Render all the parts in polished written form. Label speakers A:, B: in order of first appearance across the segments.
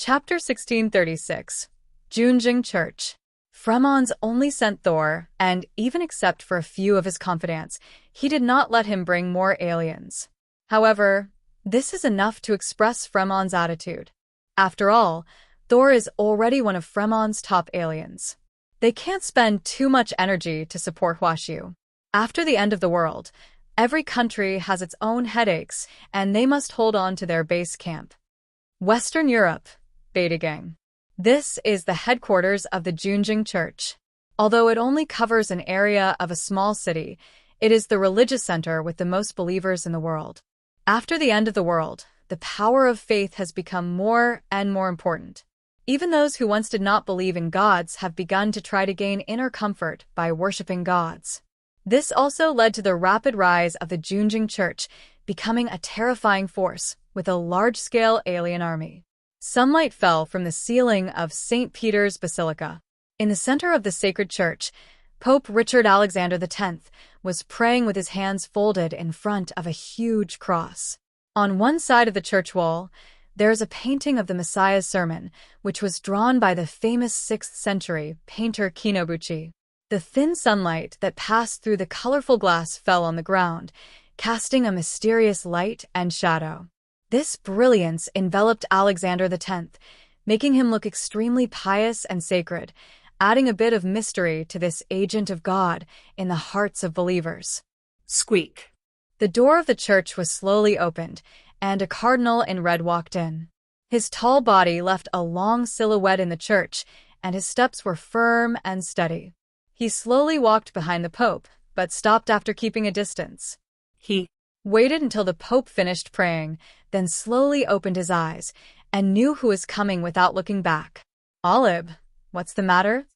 A: Chapter 1636. Junjing Church. Fremon's only sent Thor, and even except for a few of his confidants, he did not let him bring more aliens. However, this is enough to express Fremon's attitude. After all, Thor is already one of Fremon's top aliens. They can't spend too much energy to support Hwashu. After the end of the world, every country has its own headaches, and they must hold on to their base camp. Western Europe, Beta Gang. This is the headquarters of the Junjing Church. Although it only covers an area of a small city, it is the religious center with the most believers in the world. After the end of the world, the power of faith has become more and more important. Even those who once did not believe in gods have begun to try to gain inner comfort by worshiping gods. This also led to the rapid rise of the Junjing Church, becoming a terrifying force with a large-scale alien army. Sunlight fell from the ceiling of St. Peter's Basilica. In the center of the sacred church, Pope Richard Alexander X was praying with his hands folded in front of a huge cross. On one side of the church wall, there is a painting of the Messiah's sermon, which was drawn by the famous 6th century painter Kinobuchi. The thin sunlight that passed through the colorful glass fell on the ground, casting a mysterious light and shadow. This brilliance enveloped Alexander X, making him look extremely pious and sacred, adding a bit of mystery to this agent of God in the hearts of believers.
B: Squeak.
A: The door of the church was slowly opened, and a cardinal in red walked in. His tall body left a long silhouette in the church, and his steps were firm and steady. He slowly walked behind the Pope, but stopped after keeping a distance.
B: He
A: waited until the Pope finished praying, then slowly opened his eyes, and knew who was coming without looking back. Olib, what's the matter?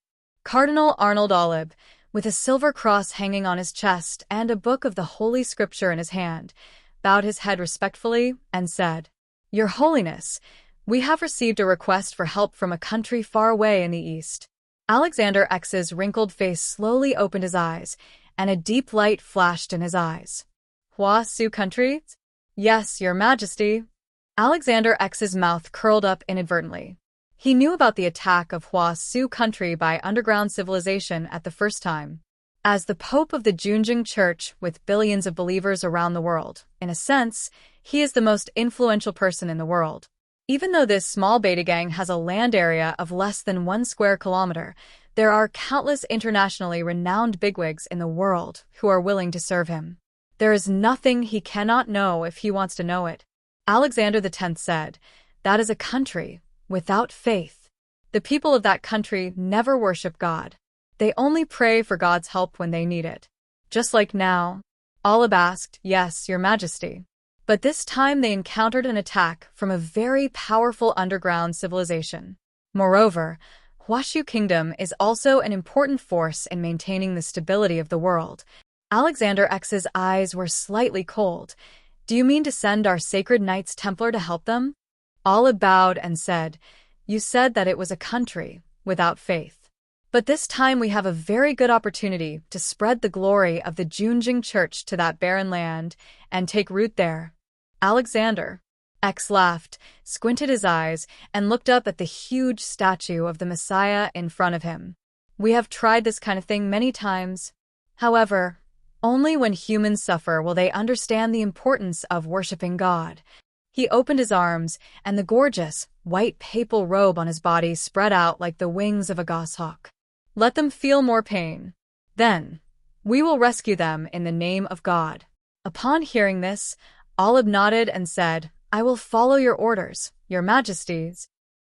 A: Cardinal Arnold Olib, with a silver cross hanging on his chest and a book of the Holy Scripture in his hand, bowed his head respectfully and said, "Your Holiness, we have received a request for help from a country far away in the east." Alexander X's wrinkled face slowly opened his eyes, and a deep light flashed in his eyes. Hwashu country? Yes, Your Majesty. Alexander X's mouth curled up inadvertently. He knew about the attack of Hwashu country by underground civilization at the first time. As the Pope of the Junjing Church with billions of believers around the world, in a sense, he is the most influential person in the world. Even though this small beta gang has a land area of less than 1 square kilometer, there are countless internationally renowned bigwigs in the world who are willing to serve him. There is nothing he cannot know if he wants to know it. Alexander X said, "That is a country without faith. The people of that country never worship God. They only pray for God's help when they need it." Just like now. Olib asked, "Yes, Your Majesty." But this time they encountered an attack from a very powerful underground civilization. Moreover, Hwashu Kingdom is also an important force in maintaining the stability of the world. Alexander X's eyes were slightly cold. "Do you mean to send our sacred Knights Templar to help them?" Olib bowed and said, "You said that it was a country without faith. But this time we have a very good opportunity to spread the glory of the Junjing Church to that barren land and take root there." Alexander X laughed, squinted his eyes, and looked up at the huge statue of the Messiah in front of him. "We have tried this kind of thing many times. However, only when humans suffer will they understand the importance of worshiping God." He opened his arms, and the gorgeous, white papal robe on his body spread out like the wings of a goshawk. "Let them feel more pain. Then, we will rescue them in the name of God." Upon hearing this, Olib nodded and said, "I will follow your orders, Your Majesties."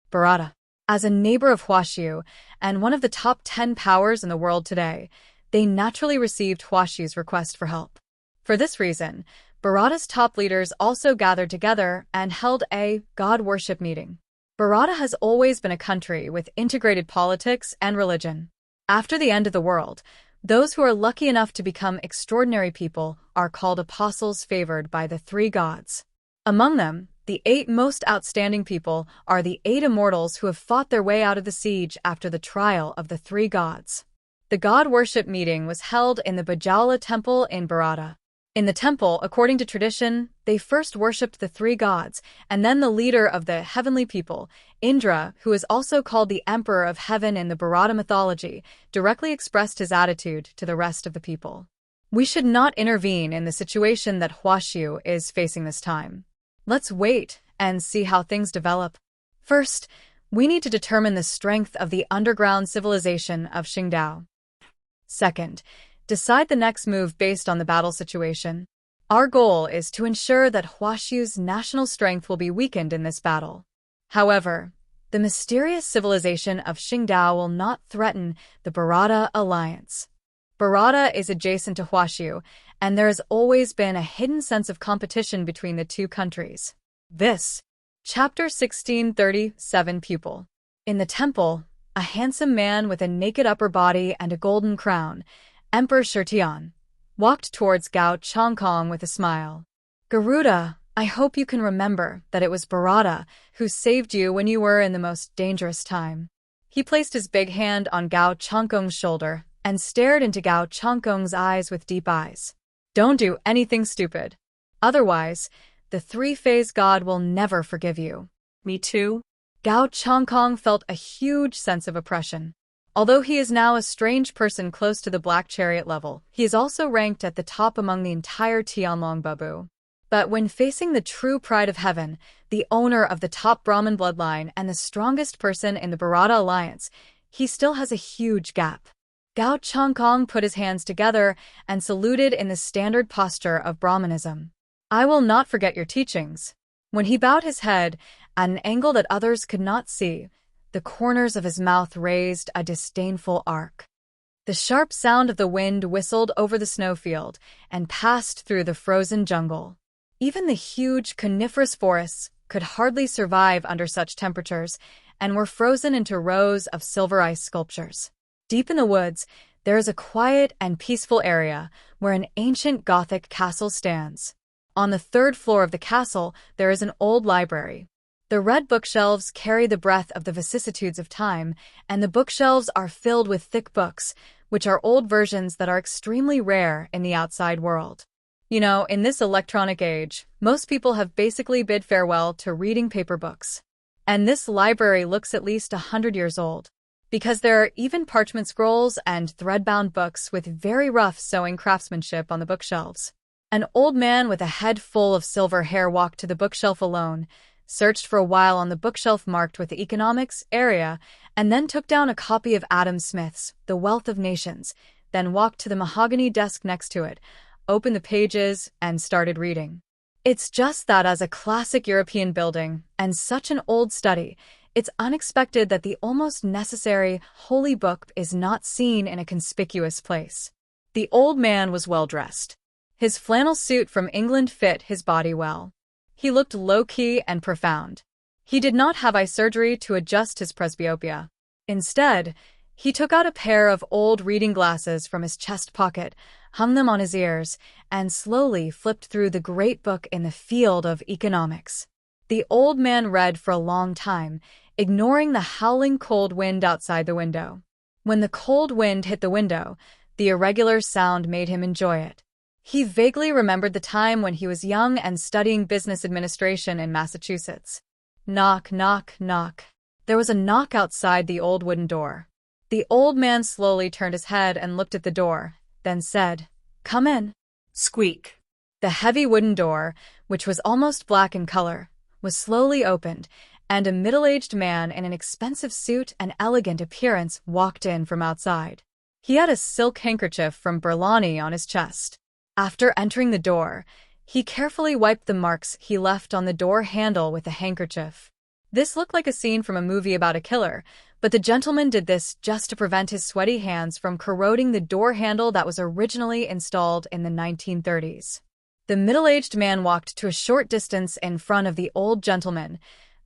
A: Bharata. As a neighbor of Hwashu, and one of the top 10 powers in the world today, they naturally received Hwashu's request for help. For this reason, Bharata's top leaders also gathered together and held a God worship meeting. Bharata has always been a country with integrated politics and religion. After the end of the world, those who are lucky enough to become extraordinary people are called apostles favored by the 3 gods. Among them, the 8 most outstanding people are the 8 immortals who have fought their way out of the siege after the trial of the 3 gods. The God worship meeting was held in the Bajala temple in Bharata. In the temple, according to tradition, they first worshipped the three gods, and then the leader of the heavenly people, Indra, who is also called the Emperor of Heaven in the Bharata mythology, directly expressed his attitude to the rest of the people. We should not intervene in the situation that Huashu is facing this time. Let's wait and see how things develop. First, we need to determine the strength of the underground civilization of Qingdao. Second, decide the next move based on the battle situation. Our goal is to ensure that Huashu's national strength will be weakened in this battle. However, the mysterious civilization of Qingdao will not threaten the Bharata alliance. Bharata is adjacent to Huashu, and there has always been a hidden sense of competition between the two countries. This, Chapter 1637 Pupil. In the temple, a handsome man with a naked upper body and a golden crown, Emperor Shirtian, walked towards Gao Chongkong with a smile. Garuda, I hope you can remember that it was Bharata who saved you when you were in the most dangerous time. He placed his big hand on Gao Chongkong's shoulder and stared into Gao Chongkong's eyes with deep eyes. Don't do anything stupid. Otherwise, the three-phase god will never forgive you.
B: Me too?
A: Gao Chongkong felt a huge sense of oppression. Although he is now a strange person close to the Black Chariot level, he is also ranked at the top among the entire Tianlong Babu. But when facing the true pride of heaven, the owner of the top Brahmin bloodline and the strongest person in the Bharata alliance, he still has a huge gap. Gao Chongkong put his hands together and saluted in the standard posture of Brahmanism. I will not forget your teachings. When he bowed his head at an angle that others could not see, the corners of his mouth raised a disdainful arc. The sharp sound of the wind whistled over the snowfield and passed through the frozen jungle. Even the huge coniferous forests could hardly survive under such temperatures and were frozen into rows of silver ice sculptures. Deep in the woods, there is a quiet and peaceful area where an ancient Gothic castle stands. On the third floor of the castle, there is an old library. The red bookshelves carry the breath of the vicissitudes of time, and the bookshelves are filled with thick books, which are old versions that are extremely rare in the outside world. You know, in this electronic age, most people have basically bid farewell to reading paper books. And this library looks at least 100 years old, because there are even parchment scrolls and thread-bound books with very rough sewing craftsmanship on the bookshelves. An old man with a head full of silver hair walked to the bookshelf alone, searched for a while on the bookshelf marked with the economics area, and then took down a copy of Adam Smith's The Wealth of Nations, then walked to the mahogany desk next to it, opened the pages, and started reading. It's just that as a classic European building, and such an old study, it's unexpected that the almost necessary holy book is not seen in a conspicuous place. The old man was well-dressed. His flannel suit from England fit his body well. He looked low-key and profound. He did not have eye surgery to adjust his presbyopia. Instead, he took out a pair of old reading glasses from his chest pocket, hung them on his ears, and slowly flipped through the great book in the field of economics. The old man read for a long time, ignoring the howling cold wind outside the window. When the cold wind hit the window, the irregular sound made him enjoy it. He vaguely remembered the time when he was young and studying business administration in Massachusetts. Knock, knock, knock. There was a knock outside the old wooden door. The old man slowly turned his head and looked at the door, then said, "Come in."
B: Squeak.
A: The heavy wooden door, which was almost black in color, was slowly opened, and a middle-aged man in an expensive suit and elegant appearance walked in from outside. He had a silk handkerchief from Berlani on his chest. After entering the door, he carefully wiped the marks he left on the door handle with the handkerchief. This looked like a scene from a movie about a killer, but the gentleman did this just to prevent his sweaty hands from corroding the door handle that was originally installed in the 1930s. The middle-aged man walked to a short distance in front of the old gentleman,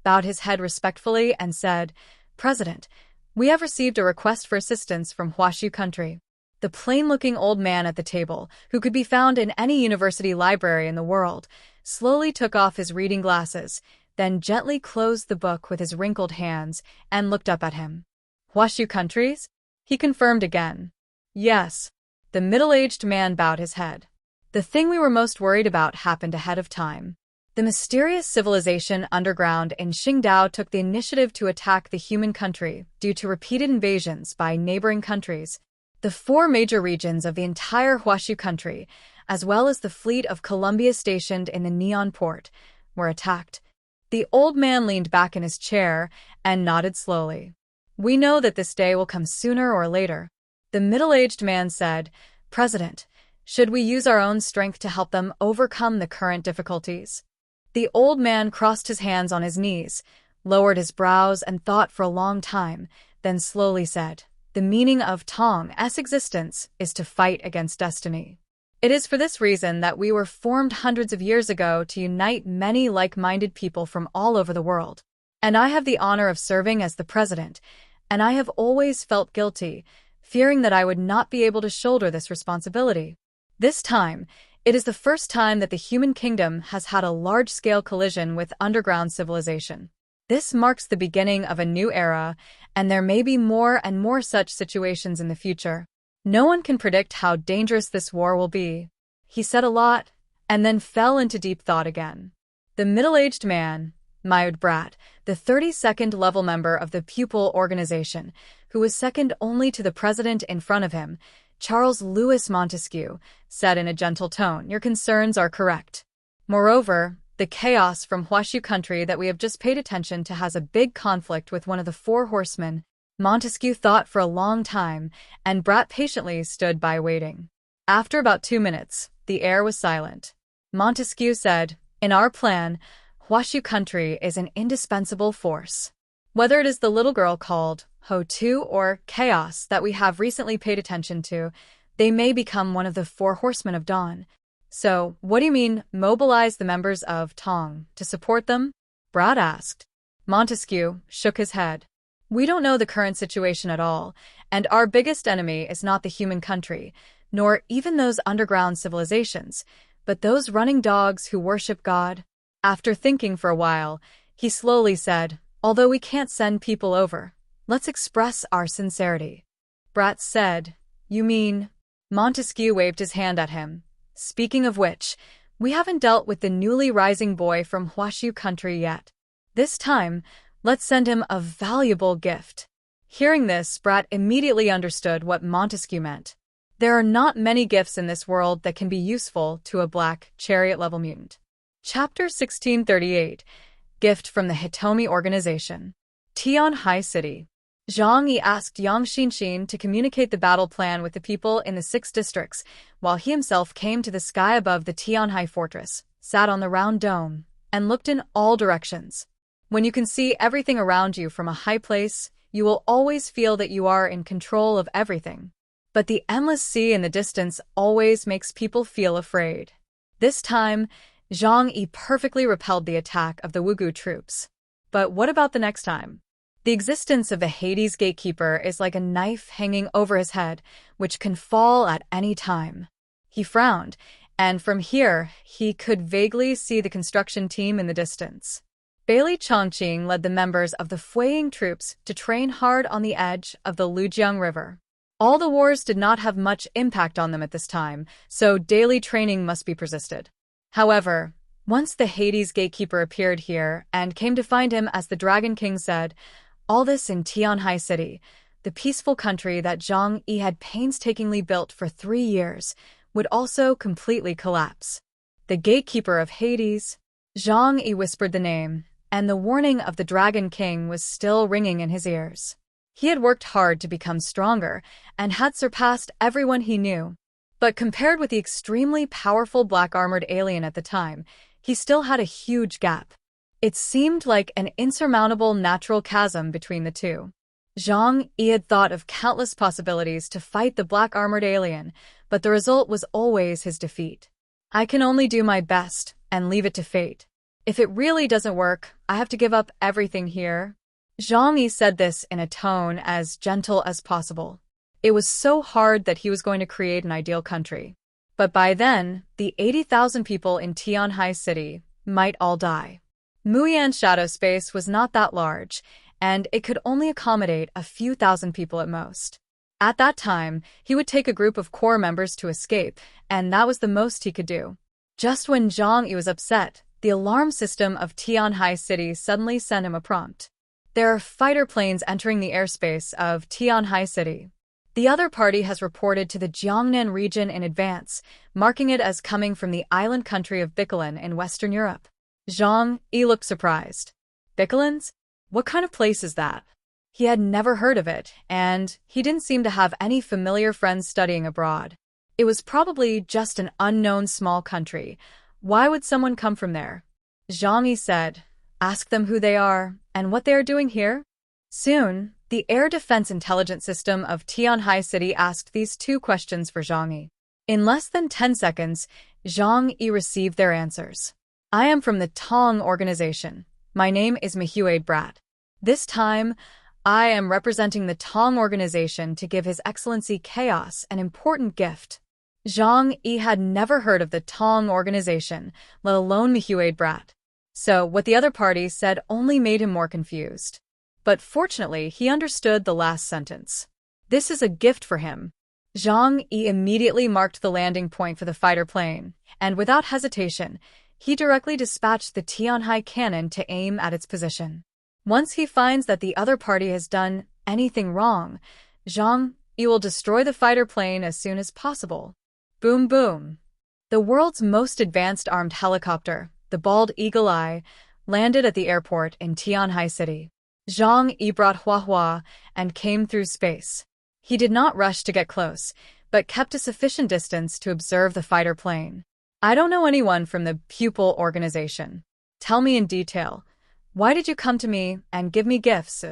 A: bowed his head respectfully, and said, "President, we have received a request for assistance from Huashu country." The plain-looking old man at the table, who could be found in any university library in the world, slowly took off his reading glasses, then gently closed the book with his wrinkled hands and looked up at him. "Huashu countries?" He confirmed again. "Yes." The middle-aged man bowed his head. The thing we were most worried about happened ahead of time. The mysterious civilization underground in Qingdao took the initiative to attack the human country due to repeated invasions by neighboring countries. The 4 major regions of the entire Huashu country, as well as the fleet of Columbia stationed in the Neon port, were attacked. The old man leaned back in his chair and nodded slowly. We know that this day will come sooner or later. The middle-aged man said, President, should we use our own strength to help them overcome the current difficulties? The old man crossed his hands on his knees, lowered his brows and thought for a long time, then slowly said, the meaning of Tong's existence is to fight against destiny. It is for this reason that we were formed hundreds of years ago to unite many like-minded people from all over the world. And I have the honor of serving as the president, and I have always felt guilty, fearing that I would not be able to shoulder this responsibility. This time, it is the first time that the human kingdom has had a large-scale collision with underground civilization. This marks the beginning of a new era, and there may be more and more such situations in the future. No one can predict how dangerous this war will be. He said a lot, and then fell into deep thought again. The middle-aged man, Myud Brat, the 32nd level member of the pupil organization, who was second only to the president in front of him, Charles Louis Montesquieu, said in a gentle tone, your concerns are correct. Moreover, the chaos from Huashu country that we have just paid attention to has a big conflict with one of the 4 horsemen. Montesquieu thought for a long time, and Brat patiently stood by waiting. After about 2 minutes, the air was silent. Montesquieu said, in our plan, Huashu country is an indispensable force. Whether it is the little girl called Ho-Tu or Chaos that we have recently paid attention to, they may become one of the 4 horsemen of dawn. So, what do you mean, mobilize the members of Tong to support them? Brat asked. Montesquieu shook his head. We don't know the current situation at all, and our biggest enemy is not the human country, nor even those underground civilizations, but those running dogs who worship God. After thinking for a while, he slowly said, although we can't send people over, let's express our sincerity. Brat said, you mean? Montesquieu waved his hand at him. Speaking of which, we haven't dealt with the newly rising boy from Huashu country yet. This time, let's send him a valuable gift. Hearing this, Brat immediately understood what Montesquieu meant. There are not many gifts in this world that can be useful to a black chariot-level mutant. Chapter 1638, Gift from the Hitomi Organization. Tianhai City. Zhang Yi asked Yang Xinxin to communicate the battle plan with the people in the 6 districts, while he himself came to the sky above the Tianhai fortress, sat on the round dome, and looked in all directions. When you can see everything around you from a high place, you will always feel that you are in control of everything. But the endless sea in the distance always makes people feel afraid. This time, Zhang Yi perfectly repelled the attack of the Wugu troops. But what about the next time? The existence of the Hades gatekeeper is like a knife hanging over his head, which can fall at any time. He frowned, and from here, he could vaguely see the construction team in the distance. Bailey Chongqing led the members of the Fueying troops to train hard on the edge of the Lujiang River. All the wars did not have much impact on them at this time, so daily training must be persisted. However, once the Hades gatekeeper appeared here and came to find him as the Dragon King said, all this in Tianhai City, the peaceful country that Zhang Yi had painstakingly built for 3 years, would also completely collapse. The gatekeeper of Hades. Zhang Yi whispered the name, and the warning of the Dragon King was still ringing in his ears. He had worked hard to become stronger and had surpassed everyone he knew. But compared with the extremely powerful black-armored alien at the time, he still had a huge gap. It seemed like an insurmountable natural chasm between the two. Zhang Yi had thought of countless possibilities to fight the black-armored alien, but the result was always his defeat. I can only do my best and leave it to fate. If it really doesn't work, I have to give up everything here. Zhang Yi said this in a tone as gentle as possible. It was so hard that he was going to create an ideal country. But by then, the 80,000 people in Tianhai City might all die. Muyan's shadow space was not that large, and it could only accommodate a few thousand people at most. At that time, he would take a group of core members to escape, and that was the most he could do. Just when Zhang Yi was upset, the alarm system of Tianhai City suddenly sent him a prompt. There are fighter planes entering the airspace of Tianhai City. The other party has reported to the Jiangnan region in advance, marking it as coming from the island country of Bikolan in Western Europe. Zhang Yi looked surprised. Bikolans? What kind of place is that? He had never heard of it, and he didn't seem to have any familiar friends studying abroad. It was probably just an unknown small country. Why would someone come from there? Zhang Yi said, "Ask them who they are and what they are doing here." Soon, the Air Defense Intelligence System of Tianhai City asked these two questions for Zhang Yi. In less than 10 seconds, Zhang Yi received their answers. "I am from the Tong organization. My name is Manhwa Brat. This time, I am representing the Tong organization to give His Excellency Chaos an important gift." Zhang Yi had never heard of the Tong organization, let alone Manhwa Brat. So what the other party said only made him more confused. But fortunately, he understood the last sentence. This is a gift for him. Zhang Yi immediately marked the landing point for the fighter plane, and without hesitation, he directly dispatched the Tianhai cannon to aim at its position. Once he finds that the other party has done anything wrong, Zhang Yi will destroy the fighter plane as soon as possible. Boom boom. The world's most advanced armed helicopter, the Bald Eagle Eye, landed at the airport in Tianhai City. Zhang Yi brought Hua and came through space. He did not rush to get close, but kept a sufficient distance to observe the fighter plane. "I don't know anyone from the pupil organization. Tell me in detail. Why did you come to me and give me gifts?"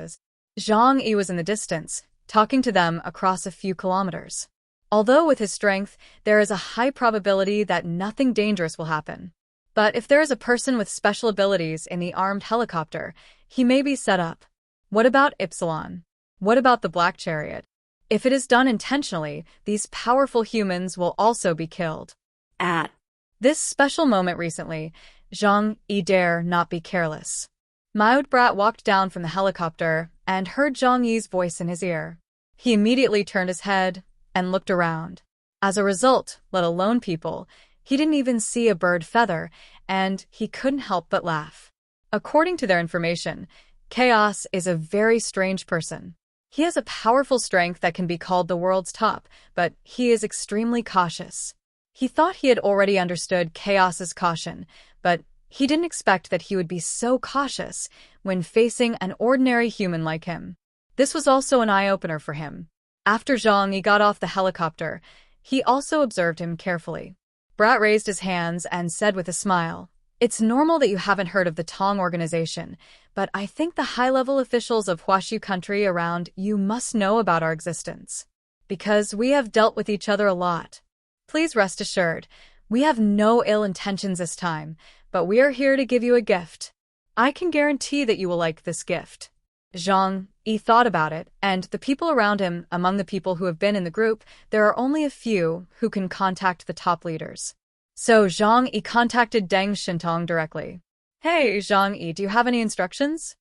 A: Zhang Yi was in the distance, talking to them across a few kilometers. Although with his strength, there is a high probability that nothing dangerous will happen. But if there is a person with special abilities in the armed helicopter, he may be set up. What about Ypsilon? What about the Black Chariot? If it is done intentionally, these powerful humans will also be killed. At this special moment recently, Zhang Yi dare not be careless. Manhwa Brat walked down from the helicopter and heard Zhang Yi's voice in his ear. He immediately turned his head and looked around. As a result, let alone people, he didn't even see a bird feather, and he couldn't help but laugh. According to their information, Chaos is a very strange person. He has a powerful strength that can be called the world's top, but he is extremely cautious. He thought he had already understood Chaos's caution, but he didn't expect that he would be so cautious when facing an ordinary human like him. This was also an eye-opener for him. After Zhang Yi got off the helicopter, he also observed him carefully. Brat raised his hands and said with a smile, "It's normal that you haven't heard of the Tong organization, but I think the high-level officials of Huashu country around you must know about our existence. Because we have dealt with each other a lot. Please rest assured, we have no ill intentions this time, but we are here to give you a gift. I can guarantee that you will like this gift." Zhang Yi thought about it, and the people around him, among the people who have been in the group, there are only a few who can contact the top leaders. So Zhang Yi contacted Deng Shintong directly. "Hey, Zhang Yi, do you have any instructions?"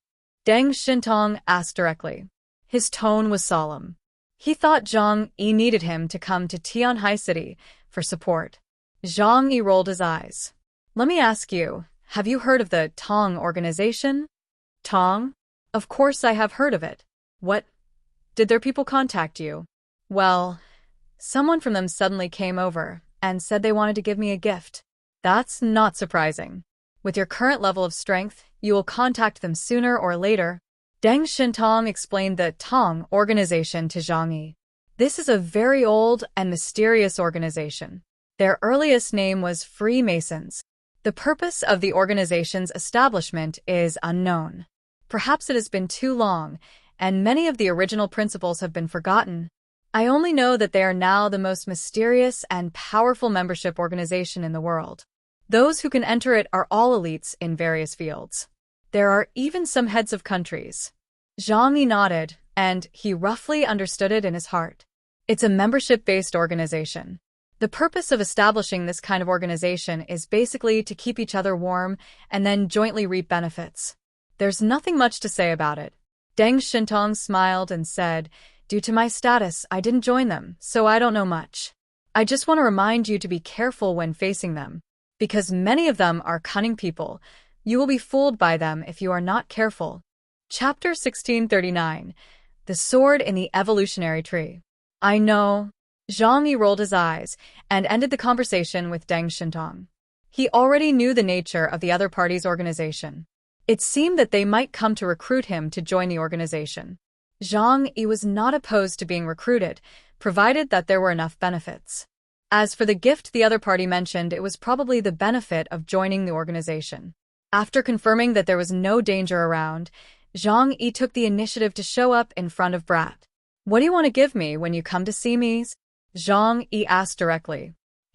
A: Deng Shintong asked directly. His tone was solemn. He thought Zhang Yi needed him to come to Tianhai City for support. Zhang Yi rolled his eyes. "Let me ask you, have you heard of the Tong organization?" "Tong? Of course I have heard of it. What? Did their people contact you?" "Well, someone from them suddenly came over and said they wanted to give me a gift." "That's not surprising. With your current level of strength, you will contact them sooner or later." Deng Shintong explained the Tong organization to Zhang Yi. This is a very old and mysterious organization. Their earliest name was Freemasons. The purpose of the organization's establishment is unknown. Perhaps it has been too long, and many of the original principles have been forgotten. I only know that they are now the most mysterious and powerful membership organization in the world. Those who can enter it are all elites in various fields. There are even some heads of countries. Zhang Yi nodded, and he roughly understood it in his heart. It's a membership-based organization. The purpose of establishing this kind of organization is basically to keep each other warm and then jointly reap benefits. There's nothing much to say about it. Deng Shintong smiled and said, Due to my status, I didn't join them, so I don't know much. I just want to remind you to be careful when facing them. Because many of them are cunning people. You will be fooled by them if you are not careful. Chapter 1639. The Sword in the Evolutionary Tree. I know. Zhang Yi rolled his eyes and ended the conversation with Deng Shintong. He already knew the nature of the other party's organization. It seemed that they might come to recruit him to join the organization. Zhang Yi was not opposed to being recruited, provided that there were enough benefits. As for the gift the other party mentioned, it was probably the benefit of joining the organization. After confirming that there was no danger around, Zhang Yi took the initiative to show up in front of Brat. What do you want to give me when you come to see me? Zhang Yi asked directly.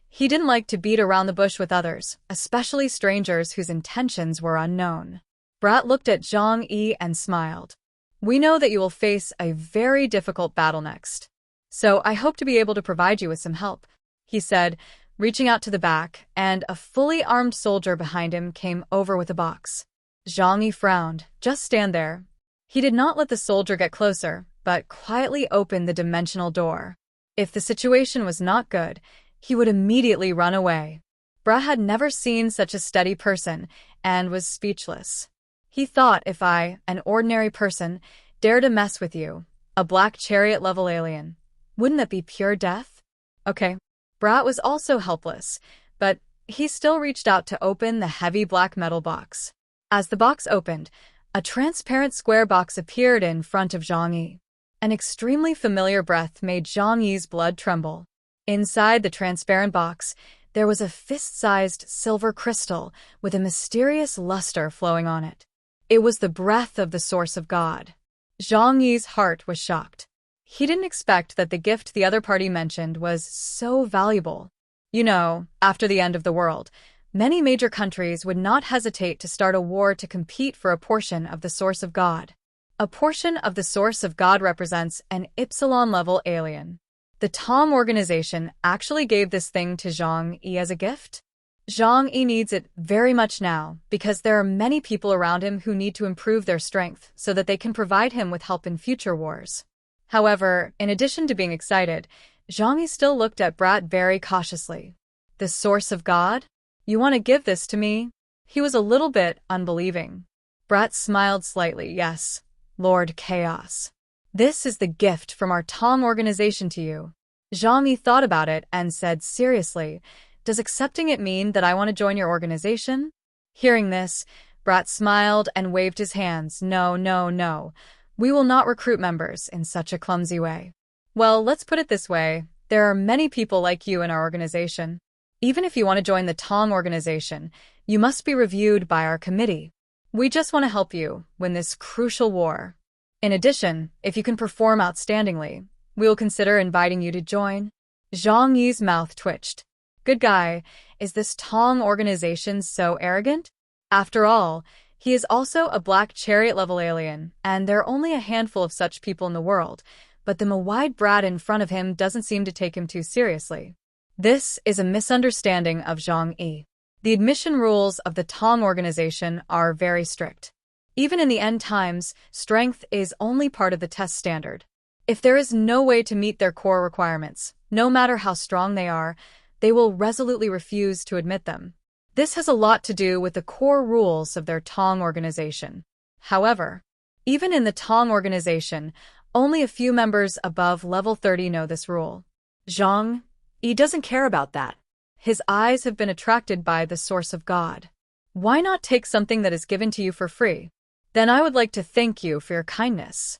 A: He didn't like to beat around the bush with others, especially strangers whose intentions were unknown. Brat looked at Zhang Yi and smiled. We know that you will face a very difficult battle next. So I hope to be able to provide you with some help, he said, reaching out to the back, and a fully armed soldier behind him came over with a box. Zhang Yi frowned. Just stand there. He did not let the soldier get closer, but quietly opened the dimensional door. If the situation was not good, he would immediately run away. Brat had never seen such a steady person and was speechless. He thought, if I, an ordinary person, dare to mess with you, a black chariot-level alien, wouldn't that be pure death? Okay. Brat was also helpless, but he still reached out to open the heavy black metal box. As the box opened, a transparent square box appeared in front of Zhang Yi. An extremely familiar breath made Zhang Yi's blood tremble. Inside the transparent box, there was a fist-sized silver crystal with a mysterious luster flowing on it. It was the breath of the source of God. Zhang Yi's heart was shocked. He didn't expect that the gift the other party mentioned was so valuable. You know, after the end of the world, many major countries would not hesitate to start a war to compete for a portion of the source of God. A portion of the source of God represents an Epsilon-level alien. The Tom organization actually gave this thing to Zhang Yi as a gift. Zhang Yi needs it very much now because there are many people around him who need to improve their strength so that they can provide him with help in future wars. However, in addition to being excited, Zhang Yi still looked at Brat very cautiously. The source of God? You want to give this to me? He was a little bit unbelieving. Brat smiled slightly. Yes, Lord Chaos. This is the gift from our Tom organization to you. Zhang Yi thought about it and said seriously, does accepting it mean that I want to join your organization? Hearing this, Brat smiled and waved his hands. No, no, no. We will not recruit members in such a clumsy way. Well, let's put it this way. There are many people like you in our organization. Even if you want to join the Tom organization, you must be reviewed by our committee. We just want to help you win this crucial war. In addition, if you can perform outstandingly, we will consider inviting you to join. Zhang Yi's mouth twitched. Good guy, is this Tom organization so arrogant? After all, he is also a black chariot-level alien, and there are only a handful of such people in the world, but the wide Brat in front of him doesn't seem to take him too seriously. This is a misunderstanding of Zhang Yi. The admission rules of the Tom organization are very strict. Even in the end times, strength is only part of the test standard. If there is no way to meet their core requirements, no matter how strong they are, they will resolutely refuse to admit them. This has a lot to do with the core rules of their Tong organization. However, even in the Tong organization, only a few members above level 30 know this rule. Zhang Yi doesn't care about that. His eyes have been attracted by the source of God. Why not take something that is given to you for free? Then I would like to thank you for your kindness.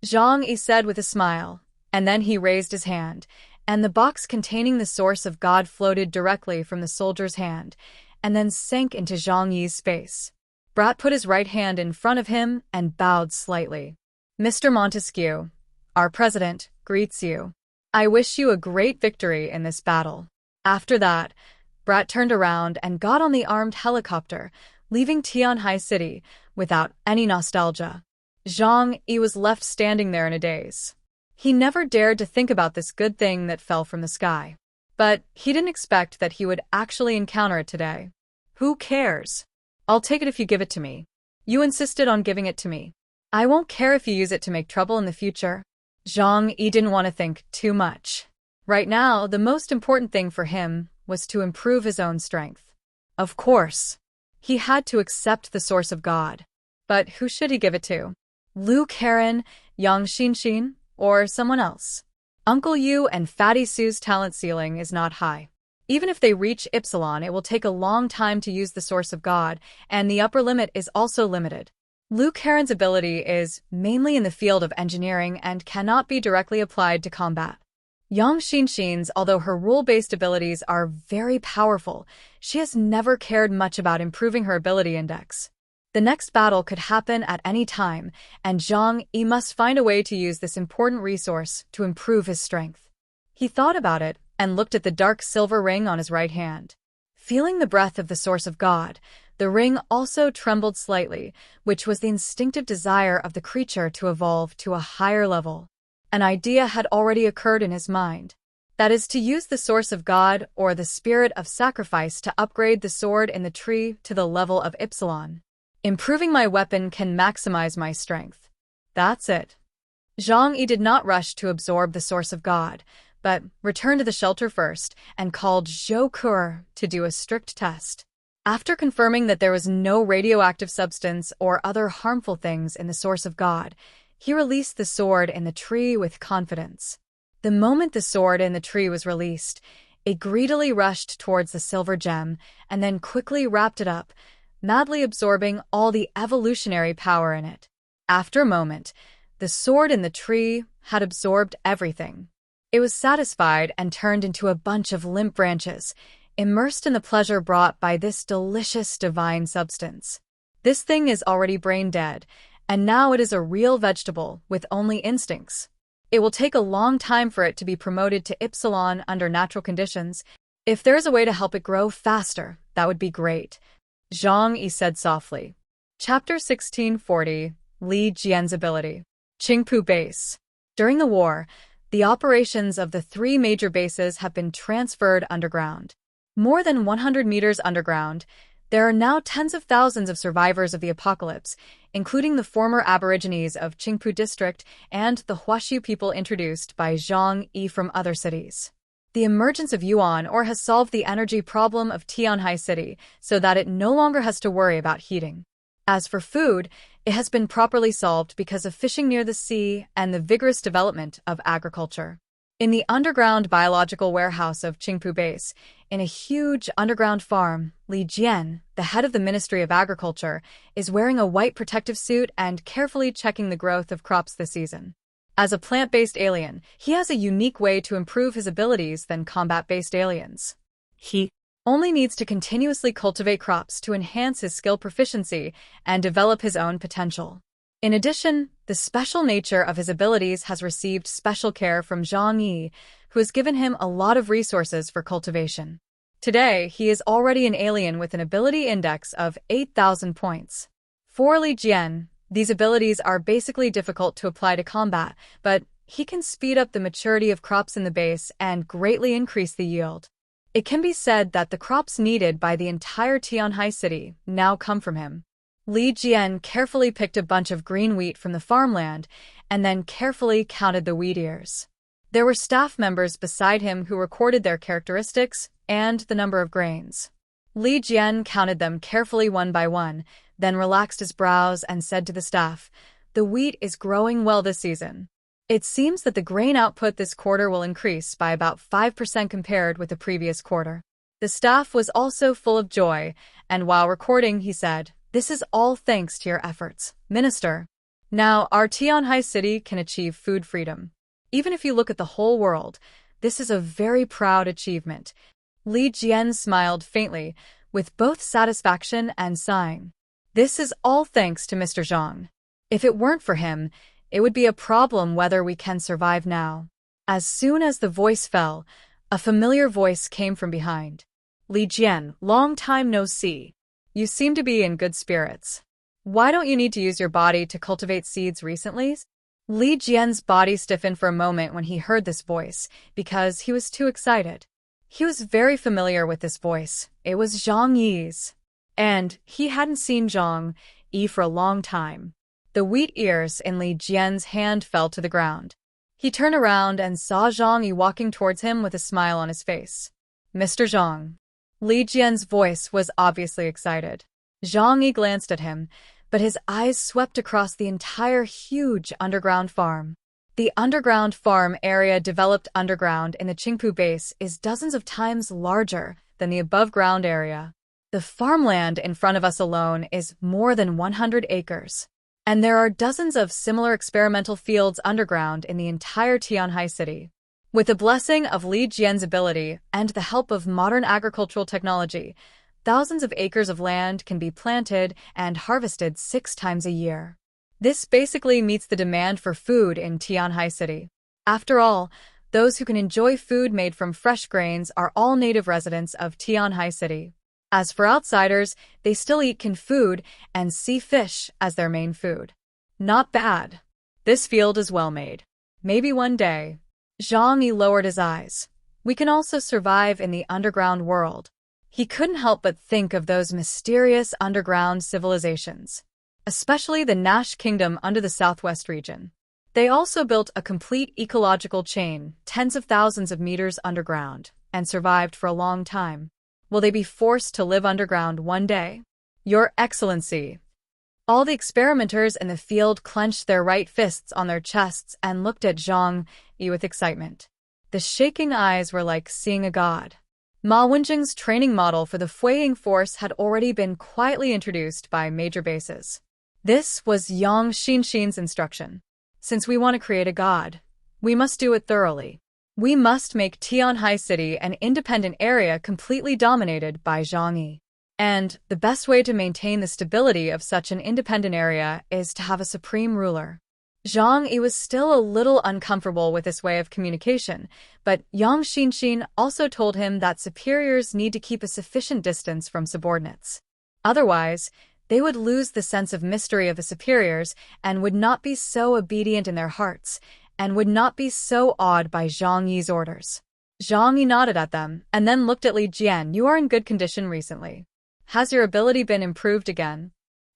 A: Zhang Yi said with a smile, and then he raised his hand, and the box containing the source of God floated directly from the soldier's hand, and then sank into Zhang Yi's space. Brat put his right hand in front of him and bowed slightly. Mr. Montesquieu, our president, greets you. I wish you a great victory in this battle. After that, Brat turned around and got on the armed helicopter, leaving Tianhai City without any nostalgia. Zhang Yi was left standing there in a daze. He never dared to think about this good thing that fell from the sky. But he didn't expect that he would actually encounter it today. Who cares? I'll take it if you give it to me. You insisted on giving it to me. I won't care if you use it to make trouble in the future. Zhang Yi didn't want to think too much. Right now, the most important thing for him was to improve his own strength. Of course, he had to accept the source of God. But who should he give it to? Lu Karen, Yang Xinxin, or someone else? Uncle Yu and Fatty Sue's talent ceiling is not high. Even if they reach Epsilon, it will take a long time to use the source of God, and the upper limit is also limited. Lu Karen's ability is mainly in the field of engineering and cannot be directly applied to combat. Yang Xinxin's, although her rule-based abilities are very powerful, she has never cared much about improving her ability index. The next battle could happen at any time, and Zhang Yi must find a way to use this important resource to improve his strength. He thought about it and looked at the dark silver ring on his right hand. Feeling the breath of the source of God, the ring also trembled slightly, which was the instinctive desire of the creature to evolve to a higher level. An idea had already occurred in his mind. That is to use the source of God or the spirit of sacrifice to upgrade the sword in the tree to the level of Epsilon. Improving my weapon can maximize my strength. That's it. Zhang Yi did not rush to absorb the source of God, but returned to the shelter first and called Zhou Kur to do a strict test. After confirming that there was no radioactive substance or other harmful things in the source of God, he released the sword in the tree with confidence. The moment the sword in the tree was released, it greedily rushed towards the silver gem and then quickly wrapped it up, madly absorbing all the evolutionary power in it. After a moment, the sword in the tree had absorbed everything. It was satisfied and turned into a bunch of limp branches, immersed in the pleasure brought by this delicious divine substance. This thing is already brain dead, and now it is a real vegetable with only instincts. It will take a long time for it to be promoted to Epsilon under natural conditions. If there's a way to help it grow faster, that would be great, Zhang Yi said softly. Chapter 1640, Li Jian's Ability. Qingpu Base. During the war, the operations of the three major bases have been transferred underground. More than 100 meters underground, there are now tens of thousands of survivors of the apocalypse, including the former aborigines of Qingpu district and the Huaxiu people introduced by Zhang Yi from other cities. The emergence of Yuan Ore has solved the energy problem of Tianhai City so that it no longer has to worry about heating. As for food, it has been properly solved because of fishing near the sea and the vigorous development of agriculture. In the underground biological warehouse of Qingpu Base, in a huge underground farm, Li Jian, the head of the Ministry of Agriculture, is wearing a white protective suit and carefully checking the growth of crops this season. As a plant-based alien, he has a unique way to improve his abilities than combat-based aliens. He only needs to continuously cultivate crops to enhance his skill proficiency and develop his own potential. In addition, the special nature of his abilities has received special care from Zhang Yi, who has given him a lot of resources for cultivation. Today, he is already an alien with an ability index of 8,000 points. For Li Jian, these abilities are basically difficult to apply to combat, but he can speed up the maturity of crops in the base and greatly increase the yield. It can be said that the crops needed by the entire Tianhai city now come from him. Li Jian carefully picked a bunch of green wheat from the farmland and then carefully counted the wheat ears. There were staff members beside him who recorded their characteristics and the number of grains. Li Jian counted them carefully one by one, then relaxed his brows and said to the staff, "The wheat is growing well this season. It seems that the grain output this quarter will increase by about 5% compared with the previous quarter." The staff was also full of joy, and while recording, he said, "This is all thanks to your efforts, Minister. Now, our Tianhai city can achieve food freedom. Even if you look at the whole world, this is a very proud achievement." Li Jian smiled faintly, with both satisfaction and sighing. "This is all thanks to Mr. Zhang. If it weren't for him, it would be a problem whether we can survive now." As soon as the voice fell, a familiar voice came from behind. "Li Jian, long time no see. You seem to be in good spirits. Why don't you need to use your body to cultivate seeds recently?" Li Jian's body stiffened for a moment when he heard this voice, because he was too excited. He was very familiar with this voice. It was Zhang Yi's. And he hadn't seen Zhang Yi for a long time. The wheat ears in Li Jian's hand fell to the ground. He turned around and saw Zhang Yi walking towards him with a smile on his face. Mr. Zhang. Li Jian's voice was obviously excited. Zhang Yi glanced at him, but his eyes swept across the entire huge underground farm. The underground farm area developed underground in the Qingpu base is dozens of times larger than the above-ground area. The farmland in front of us alone is more than 100 acres. And there are dozens of similar experimental fields underground in the entire Tianhai city. With the blessing of Li Jian's ability and the help of modern agricultural technology, thousands of acres of land can be planted and harvested 6 times a year. This basically meets the demand for food in Tianhai city. After all, those who can enjoy food made from fresh grains are all native residents of Tianhai city. As for outsiders, they still eat canned food and see fish as their main food. Not bad. This field is well made. Maybe one day. Zhang Yi lowered his eyes. We can also survive in the underground world. He couldn't help but think of those mysterious underground civilizations, especially the Nash Kingdom under the southwest region. They also built a complete ecological chain, tens of thousands of meters underground, and survived for a long time. Will they be forced to live underground one day? Your Excellency. All the experimenters in the field clenched their right fists on their chests and looked at Zhang Yi with excitement. The shaking eyes were like seeing a god. Ma Wenjing's training model for the Fueying Force had already been quietly introduced by major bases. This was Yang Xinxin's instruction. Since we want to create a god, we must do it thoroughly. We must make Tianhai City an independent area completely dominated by Zhang Yi. And the best way to maintain the stability of such an independent area is to have a supreme ruler. Zhang Yi was still a little uncomfortable with this way of communication, but Yang Xinxin also told him that superiors need to keep a sufficient distance from subordinates. Otherwise, they would lose the sense of mystery of the superiors and would not be so obedient in their hearts, and would not be so awed by Zhang Yi's orders. Zhang Yi nodded at them and then looked at Li Jian. You are in good condition recently. Has your ability been improved again?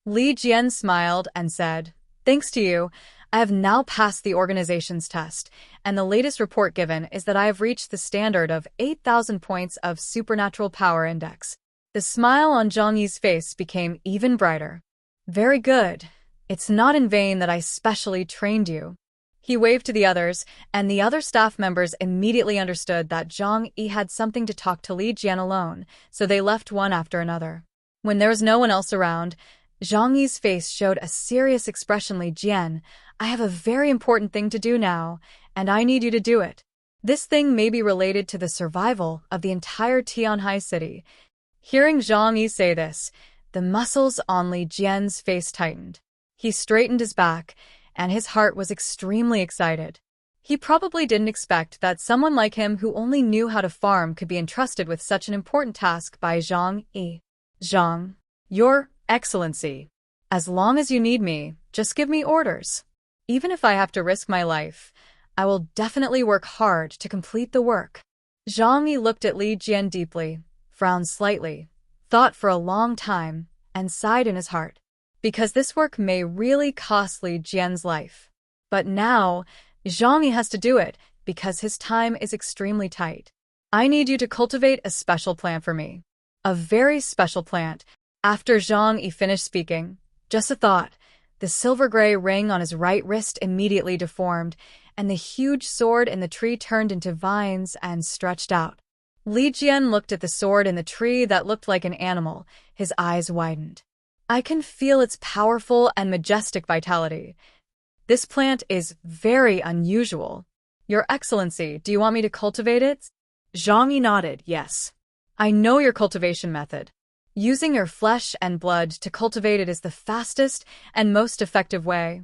A: Li Jian smiled and said, Thanks to you, I have now passed the organization's test, and the latest report given is that I have reached the standard of 8,000 points of supernatural power index. The smile on Zhang Yi's face became even brighter. Very good. It's not in vain that I specially trained you. He waved to the others, and the other staff members immediately understood that Zhang Yi had something to talk to Li Jian alone, so they left one after another. When there was no one else around, Zhang Yi's face showed a serious expression. Li Jian, I have a very important thing to do now, and I need you to do it. This thing may be related to the survival of the entire Tianhai city. Hearing Zhang Yi say this, the muscles on Li Jian's face tightened. He straightened his back, and his heart was extremely excited. He probably didn't expect that someone like him who only knew how to farm could be entrusted with such an important task by Zhang Yi. Zhang, Your Excellency, as long as you need me, just give me orders. Even if I have to risk my life, I will definitely work hard to complete the work. Zhang Yi looked at Li Jian deeply, frowned slightly, thought for a long time, and sighed in his heart. Because this work may really cost Li Jian's life. But now, Zhang Yi has to do it because his time is extremely tight. I need you to cultivate a special plant for me. A very special plant. After Zhang Yi finished speaking, just a thought, the silver-gray ring on his right wrist immediately deformed, and the huge sword in the tree turned into vines and stretched out. Li Jian looked at the sword in the tree that looked like an animal. His eyes widened. I can feel its powerful and majestic vitality. This plant is very unusual. Your Excellency, do you want me to cultivate it? Zhang Yi nodded, yes. I know your cultivation method. Using your flesh and blood to cultivate it is the fastest and most effective way.